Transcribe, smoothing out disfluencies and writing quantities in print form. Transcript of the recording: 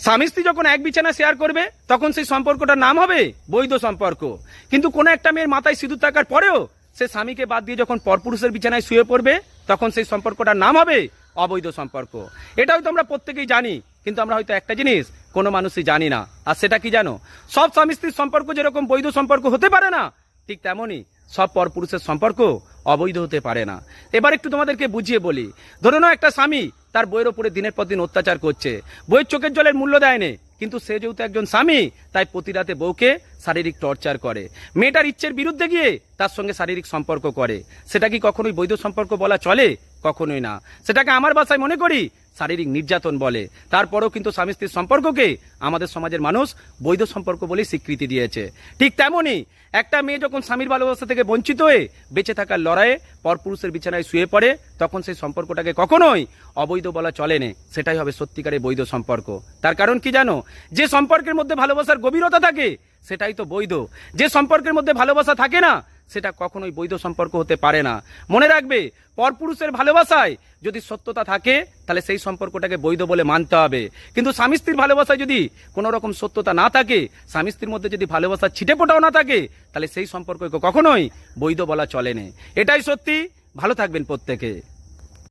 স্বামী স্ত্রী যখন এক বিছানা শেয়ার করবে তখন সেই সম্পর্কটার নাম হবে বৈধ সম্পর্ক। কিন্তু কোনো একটা মেয়ের মাথায় সিঁদুর থাকার পরেও সে স্বামীকে বাদ দিয়ে যখন পরপুরুষের বিছানায় শুয়ে পড়বে তখন সেই সম্পর্কটার নাম হবে অবৈধ সম্পর্ক। এটা হয়তো আমরা প্রত্যেকেই জানি, কিন্তু আমরা হয়তো একটা জিনিস কোনো মানুষই জানি না, আর সেটা কি জানো? সব স্বামী স্ত্রীর সম্পর্ক যেরকম বৈধ সম্পর্ক হতে পারে না, ঠিক তেমনই সব পরপুরুষের সম্পর্ক অবৈধ হতে পারে না। এবার একটু তোমাদেরকে বুঝিয়ে বলি। ধরে নাও একটা স্বামী তার বইয়ের ওপরে দিনের পর দিন অত্যাচার করছে, বইয়ের চোখের জলের মূল্য দেয়নি, কিন্তু সে যেহেতু একজন স্বামী তাই প্রতি রাতে বউকে শারীরিক টর্চার করে, মেয়েটার ইচ্ছের বিরুদ্ধে গিয়ে তার সঙ্গে শারীরিক সম্পর্ক করে। সেটা কি কখনোই বৈধ সম্পর্ক বলা চলে? কখনোই না। সেটাকে আমার ভাষায় মনে করি শারীরিক নির্যাতন বলে। তারপরেও কিন্তু স্বামী স্ত্রীর সম্পর্ককে আমাদের সমাজের মানুষ বৈধ সম্পর্ক বলে স্বীকৃতি দিয়েছে। ঠিক তেমনই একটা মেয়ে যখন স্বামীর ভালোবাসা থেকে বঞ্চিত হয়ে বেঁচে থাকার লড়াইয়ে পরপুরুষের বিছানায় শুয়ে পড়ে তখন সেই সম্পর্কটাকে কখনোই অবৈধ বলা চলে না, সেটাই হবে সত্যিকারের বৈধ সম্পর্ক। তার কারণ কি জানো? যে সম্পর্কের মধ্যে ভালোবাসার গভীরতা থাকে সেটাই তো বৈধ। যে সম্পর্কের মধ্যে ভালোবাসা থাকে না সেটা কখনোই বৈধ সম্পর্ক হতে পারে না। মনে রাখবে, পরপুরুষের ভালোবাসায় যদি সত্যতা থাকে তাহলে সেই সম্পর্কটাকে বৈধ বলে মানতে হবে। কিন্তু স্বামী স্ত্রীর ভালোবাসায় যদি কোনো রকম সত্যতা না থাকে, স্বামী স্ত্রীর মধ্যে যদি ভালোবাসার ছিটেফোঁটাও না থাকে, তাহলে সেই সম্পর্ককে কখনোই বৈধ বলা চলে না। এটাই সত্যি। ভালো থাকবেন প্রত্যেকে।